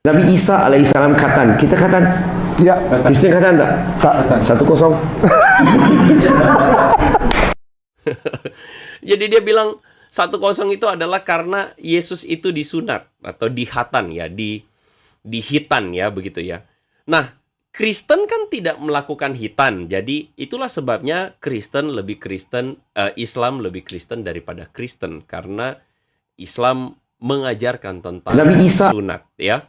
Nabi Isa alaihissalam katan. Kita katan? Ya. Kristen katan tak? Tak. 1-0. Jadi dia bilang 1-0 itu adalah karena Yesus itu disunat atau dihatan ya, dihitan ya, begitu ya. Nah, Kristen kan tidak melakukan hitan. Jadi itulah sebabnya Islam lebih Kristen daripada Kristen, karena Islam mengajarkan tentang Nabi Isa sunat ya.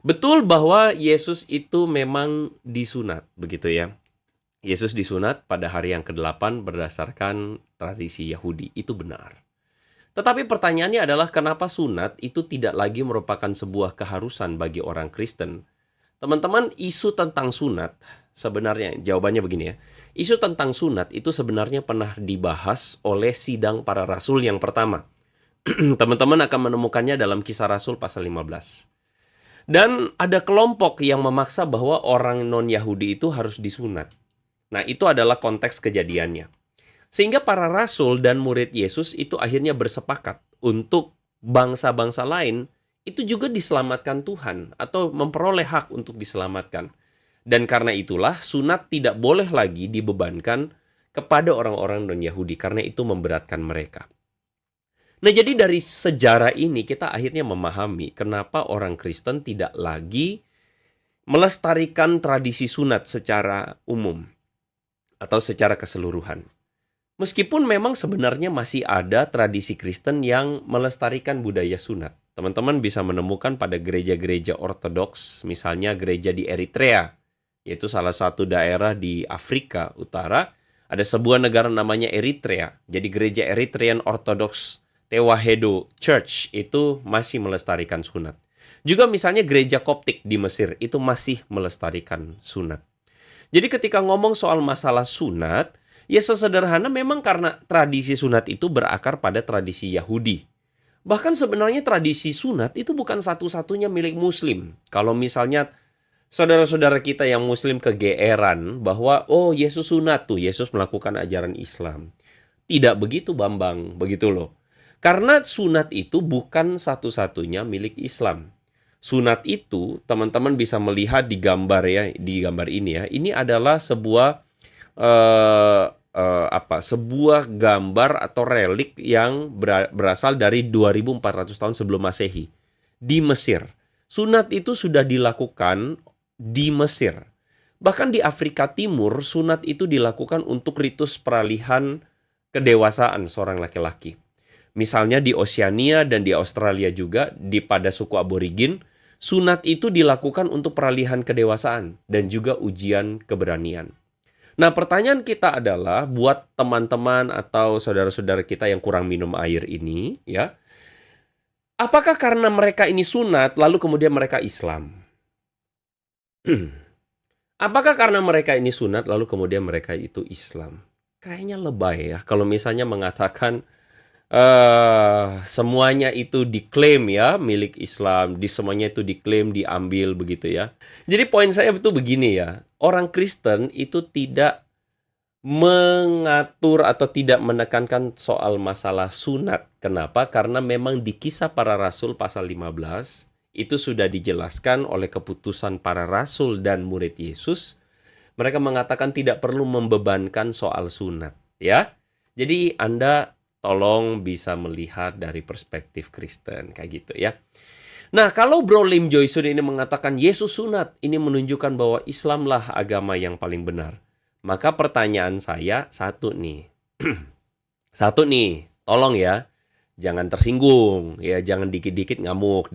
Betul bahwa Yesus itu memang disunat, begitu ya. Yesus disunat pada hari yang ke-8 berdasarkan tradisi Yahudi. Itu benar. Tetapi pertanyaannya adalah kenapa sunat itu tidak lagi merupakan sebuah keharusan bagi orang Kristen? Teman-teman, isu tentang sunat sebenarnya, jawabannya begini ya. Isu tentang sunat itu sebenarnya pernah dibahas oleh sidang para rasul yang pertama. Teman-teman akan menemukannya dalam Kisah Rasul pasal 15. Dan ada kelompok yang memaksa bahwa orang non-Yahudi itu harus disunat. Nah, itu adalah konteks kejadiannya. Sehingga para rasul dan murid Yesus itu akhirnya bersepakat untuk bangsa-bangsa lain itu juga diselamatkan Tuhan atau memperoleh hak untuk diselamatkan. Dan karena itulah sunat tidak boleh lagi dibebankan kepada orang-orang non-Yahudi karena itu memberatkan mereka. Nah, jadi dari sejarah ini kita akhirnya memahami kenapa orang Kristen tidak lagi melestarikan tradisi sunat secara umum atau secara keseluruhan. Meskipun memang sebenarnya masih ada tradisi Kristen yang melestarikan budaya sunat. Teman-teman bisa menemukan pada gereja-gereja ortodoks, misalnya gereja di Eritrea, yaitu salah satu daerah di Afrika Utara. Ada sebuah negara namanya Eritrea. Jadi gereja Eritrean Orthodox Tewahedo Church itu masih melestarikan sunat. Juga misalnya gereja Koptik di Mesir itu masih melestarikan sunat. Jadi ketika ngomong soal masalah sunat, ya sesederhana memang karena tradisi sunat itu berakar pada tradisi Yahudi. Bahkan sebenarnya tradisi sunat itu bukan satu-satunya milik Muslim. Kalau misalnya saudara-saudara kita yang Muslim kegeeran bahwa Yesus sunat tuh, Yesus melakukan ajaran Islam. Tidak begitu Bambang, begitu loh. Karena sunat itu bukan satu-satunya milik Islam. Sunat itu teman-teman bisa melihat di gambar ya, di gambar ini ya. Ini adalah sebuah sebuah gambar atau relik yang berasal dari 2400 tahun sebelum Masehi di Mesir. Sunat itu sudah dilakukan di Mesir. Bahkan di Afrika Timur, sunat itu dilakukan untuk ritus peralihan kedewasaan seorang laki-laki. Misalnya di Oceania dan di Australia juga, pada suku aborigin, sunat itu dilakukan untuk peralihan kedewasaan dan juga ujian keberanian. Nah, pertanyaan kita adalah buat teman-teman atau saudara-saudara kita yang kurang minum air ini, ya, apakah karena mereka ini sunat lalu kemudian mereka Islam? Apakah karena mereka ini sunat lalu kemudian mereka itu Islam? Kayaknya lebay ya kalau misalnya mengatakan semuanya itu diklaim ya milik Islam, semuanya itu diklaim diambil begitu ya. Jadi poin saya betul begini ya, orang Kristen itu tidak mengatur atau tidak menekankan soal masalah sunat. Kenapa? Karena memang di Kisah Para Rasul pasal 15 itu sudah dijelaskan oleh keputusan para rasul dan murid Yesus. Mereka mengatakan tidak perlu membebankan soal sunat ya. Jadi Anda tolong bisa melihat dari perspektif Kristen kayak gitu ya. Nah, kalau Bro Lim Joyson ini mengatakan Yesus sunat, ini menunjukkan bahwa Islamlah agama yang paling benar. Maka pertanyaan saya satu nih. Satu nih, tolong ya. Jangan tersinggung, ya jangan dikit-dikit ngamuk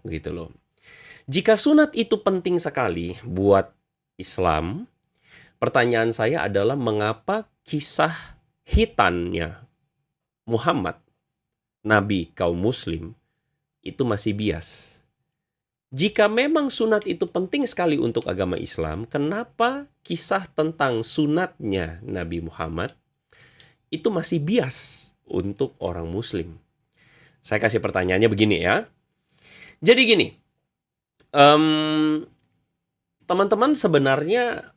gitu loh. Jika sunat itu penting sekali buat Islam, pertanyaan saya adalah mengapa kisah hitannya Muhammad, Nabi kaum Muslim, itu masih bias. Jika memang sunat itu penting sekali untuk agama Islam, kenapa kisah tentang sunatnya Nabi Muhammad itu masih bias untuk orang Muslim? Saya kasih pertanyaannya begini ya. Jadi gini, teman-teman sebenarnya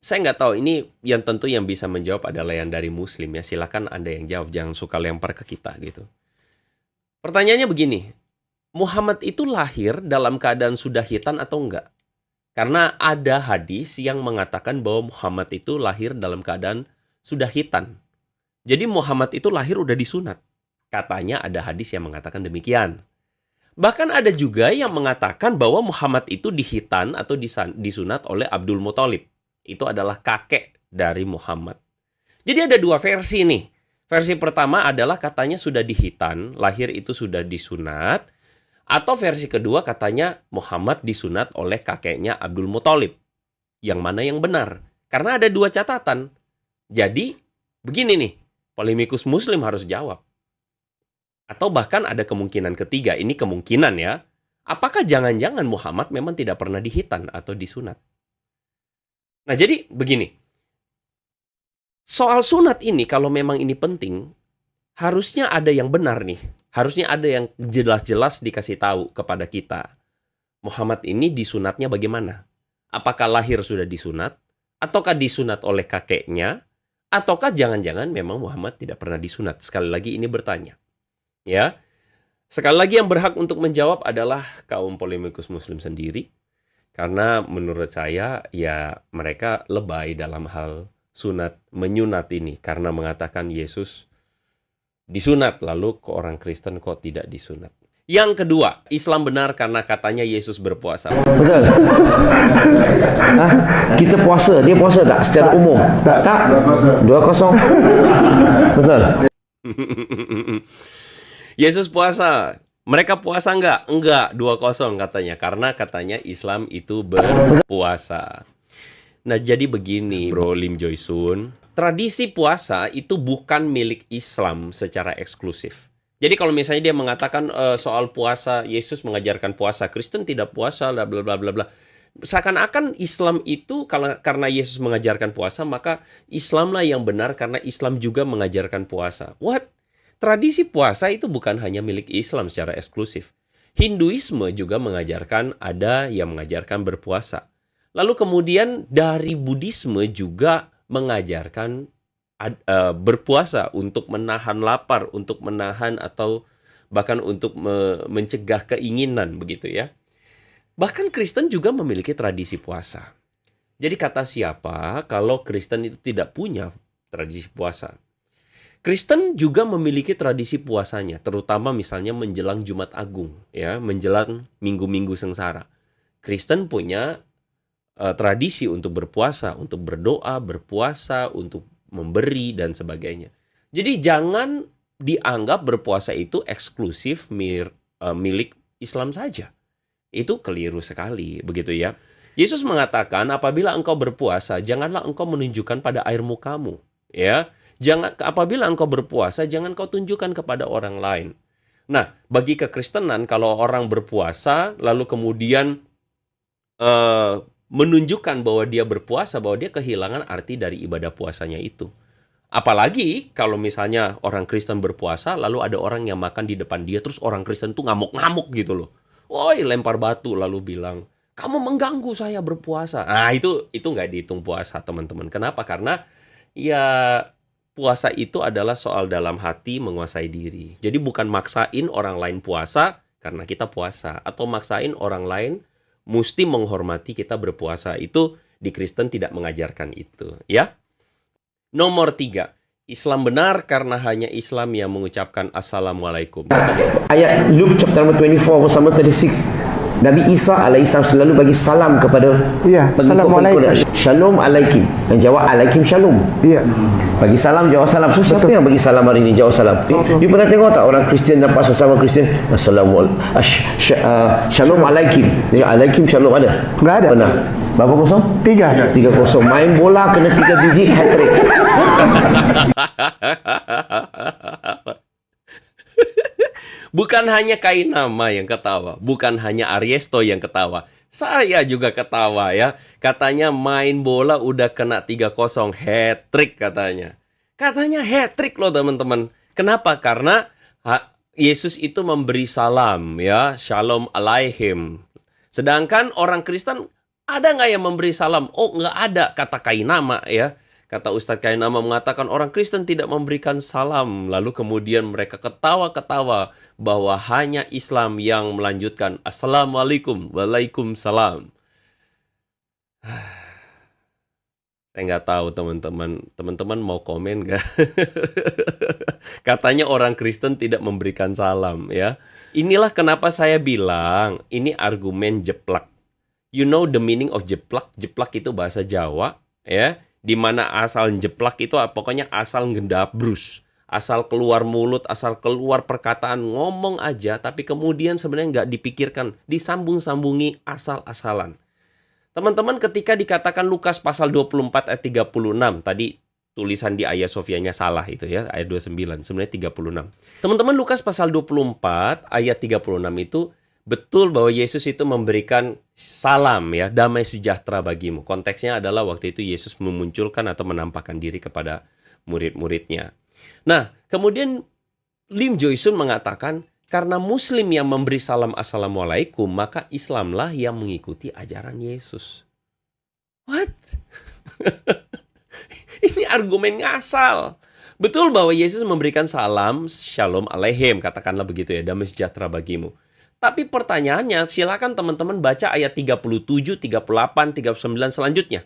saya nggak tahu, ini yang tentu yang bisa menjawab adalah yang dari Muslim ya. Silakan Anda yang jawab, jangan suka lempar ke kita gitu. Pertanyaannya begini, Muhammad itu lahir dalam keadaan sudah khitan atau enggak? Karena ada hadis yang mengatakan bahwa Muhammad itu lahir dalam keadaan sudah khitan. Jadi Muhammad itu lahir udah disunat. Katanya ada hadis yang mengatakan demikian. Bahkan ada juga yang mengatakan bahwa Muhammad itu dihitan atau disunat oleh Abdul Muthalib. Itu adalah kakek dari Muhammad. Jadi ada dua versi nih. Versi pertama adalah katanya sudah dihitan, lahir itu sudah disunat. Atau versi kedua katanya Muhammad disunat oleh kakeknya Abdul Muthalib. Yang mana yang benar? Karena ada dua catatan. Jadi begini nih, polemikus muslim harus jawab. Atau bahkan ada kemungkinan ketiga, ini kemungkinan ya. Apakah jangan-jangan Muhammad memang tidak pernah dihitan atau disunat? Nah jadi begini, soal sunat ini kalau memang ini penting, harusnya ada yang benar nih. Harusnya ada yang jelas-jelas dikasih tahu kepada kita. Muhammad ini disunatnya bagaimana? Apakah lahir sudah disunat? Ataukah disunat oleh kakeknya? Ataukah jangan-jangan memang Muhammad tidak pernah disunat? Sekali lagi ini bertanya. Ya, sekali lagi yang berhak untuk menjawab adalah kaum polemikus muslim sendiri. Karena menurut saya ya mereka lebay dalam hal sunat, menyunat ini. Karena mengatakan Yesus disunat, lalu ke orang Kristen kok tidak disunat. Yang kedua, Islam benar karena katanya Yesus berpuasa. Betul. Hah? Kita puasa, dia puasa tak secara umum? Tak. 2-0. Betul. Yesus puasa. Mereka puasa enggak? Enggak, 2-0 katanya. Karena katanya Islam itu berpuasa. Nah, jadi begini, Bro Lim Joy Sun. Tradisi puasa itu bukan milik Islam secara eksklusif. Jadi kalau misalnya dia mengatakan soal puasa, Yesus mengajarkan puasa, Kristen tidak puasa, bla bla bla bla bla. Seakan-akan Islam itu karena Yesus mengajarkan puasa, maka Islamlah yang benar karena Islam juga mengajarkan puasa. What? Tradisi puasa itu bukan hanya milik Islam secara eksklusif. Hinduisme juga mengajarkan, ada yang mengajarkan berpuasa. Lalu kemudian dari Buddhisme juga mengajarkan berpuasa untuk menahan lapar, untuk menahan atau bahkan untuk mencegah keinginan begitu ya. Bahkan Kristen juga memiliki tradisi puasa. Jadi kata siapa kalau Kristen itu tidak punya tradisi puasa? Kristen juga memiliki tradisi puasanya, terutama misalnya menjelang Jumat Agung, ya, menjelang minggu-minggu sengsara. Kristen punya tradisi untuk berpuasa, untuk berdoa, berpuasa, untuk memberi dan sebagainya. Jadi jangan dianggap berpuasa itu eksklusif milik Islam saja. Itu keliru sekali, begitu ya. Yesus mengatakan, apabila engkau berpuasa, janganlah engkau menunjukkan pada air mukamu, ya. Apabila engkau berpuasa, jangan kau tunjukkan kepada orang lain. Nah, bagi kekristenan, kalau orang berpuasa, lalu kemudian menunjukkan bahwa dia berpuasa, bahwa dia kehilangan arti dari ibadah puasanya itu. Apalagi kalau misalnya orang Kristen berpuasa, lalu ada orang yang makan di depan dia, terus orang Kristen tuh ngamuk-ngamuk gitu loh. Woi, lempar batu, lalu bilang, kamu mengganggu saya berpuasa. Nah, itu nggak dihitung puasa, teman-teman. Kenapa? Karena ya puasa itu adalah soal dalam hati menguasai diri. Jadi bukan maksain orang lain puasa karena kita puasa. Atau maksain orang lain mesti menghormati kita berpuasa. Itu di Kristen tidak mengajarkan itu. Ya. Nomor 3. Islam benar karena hanya Islam yang mengucapkan Assalamualaikum. Ayat Luke chapter 24 bersama 36. Nabi Isa alaihissalam selalu bagi salam kepada Assalamualaikum. Shalom alaikum. Dan jawab alaikum shalom. Iya. Bagi salam, jawab salam. So, siapa yang bagi salam hari ini? Jawab salam. You pernah tengok tak orang Kristian dan pasal sama Kristian? Shalom alaikum. Alaikum shalom ada? Enggak ada. Pernah? Berapa kosong? 3. 3-0. Main bola kena 3 biji hat-trick. Bukan hanya Kainama yang ketawa, bukan hanya Ariesto yang ketawa. Saya juga ketawa ya. Katanya main bola udah kena 3-0, hat-trick katanya. Katanya hat-trick loh teman-teman. Kenapa? Karena Yesus itu memberi salam ya, Shalom alaihim. Sedangkan orang Kristen ada nggak yang memberi salam? Oh, nggak ada, kata Kainama ya. Kata Ustadz Kainama mengatakan orang Kristen tidak memberikan salam. Lalu kemudian mereka ketawa-ketawa bahwa hanya Islam yang melanjutkan Assalamualaikum, Waalaikumsalam. Saya nggak tahu teman-teman mau komen nggak? Katanya orang Kristen tidak memberikan salam ya. Inilah kenapa saya bilang ini argumen jeplak. You know the meaning of jeplak? Jeplak itu bahasa Jawa ya. Di mana asal jeplak itu pokoknya asal ngedabrus, asal keluar mulut, asal keluar perkataan, ngomong aja, tapi kemudian sebenarnya nggak dipikirkan, disambung-sambungi asal-asalan. Teman-teman, ketika dikatakan Lukas pasal 24 ayat 36, tadi tulisan di Hagia Sophianya salah itu ya, ayat 29, sebenarnya 36. Teman-teman, Lukas pasal 24 ayat 36 itu betul bahwa Yesus itu memberikan salam ya, damai sejahtera bagimu. Konteksnya adalah waktu itu Yesus memunculkan atau menampakkan diri kepada murid-muridnya. Nah, kemudian Lim Joysun mengatakan, karena Muslim yang memberi salam Assalamualaikum, maka Islamlah yang mengikuti ajaran Yesus. What? Ini argumen ngasal. Betul bahwa Yesus memberikan salam Shalom Aleichem, katakanlah begitu ya, damai sejahtera bagimu. Tapi pertanyaannya, silakan teman-teman baca ayat 37, 38, 39 selanjutnya.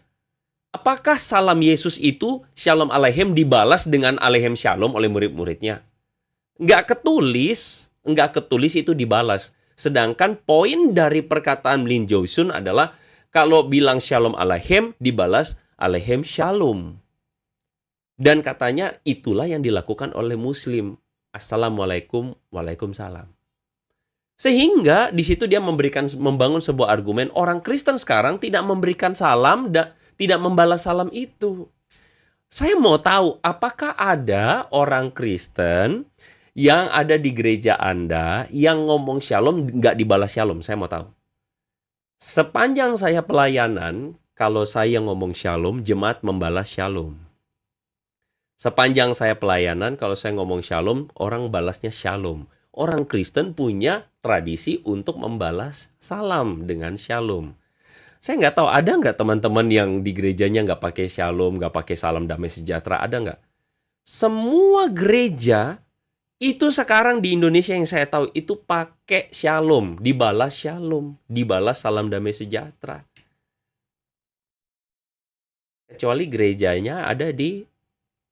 Apakah salam Yesus itu, Shalom Aleichem, dibalas dengan Aleichem Shalom oleh murid-muridnya? Nggak ketulis itu dibalas. Sedangkan poin dari perkataan Lim Joysun adalah, kalau bilang Shalom Aleichem, dibalas Aleichem Shalom. Dan katanya itulah yang dilakukan oleh Muslim. Assalamualaikum, Waalaikumsalam. Sehingga di situ dia membangun sebuah argumen orang Kristen sekarang tidak memberikan salam dan tidak membalas salam itu. Saya mau tahu apakah ada orang Kristen yang ada di gereja Anda yang ngomong shalom nggak dibalas shalom? Saya mau tahu. Sepanjang saya pelayanan, kalau saya ngomong shalom, jemaat membalas shalom. Sepanjang saya pelayanan, kalau saya ngomong shalom, orang balasnya shalom. Orang Kristen punya tradisi untuk membalas salam dengan shalom. Saya nggak tahu, ada nggak teman-teman yang di gerejanya nggak pakai shalom, nggak pakai salam damai sejahtera, ada nggak? Semua gereja itu sekarang di Indonesia yang saya tahu itu pakai shalom, dibalas salam damai sejahtera. Kecuali gerejanya ada di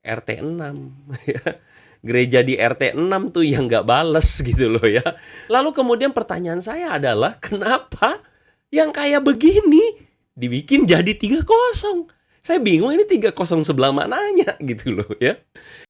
RT 6. Gereja di RT 6 tuh yang nggak bales gitu loh ya. Lalu kemudian pertanyaan saya adalah, kenapa yang kayak begini dibikin jadi 3-0? Saya bingung ini 3-0 sebelah mananya gitu loh ya.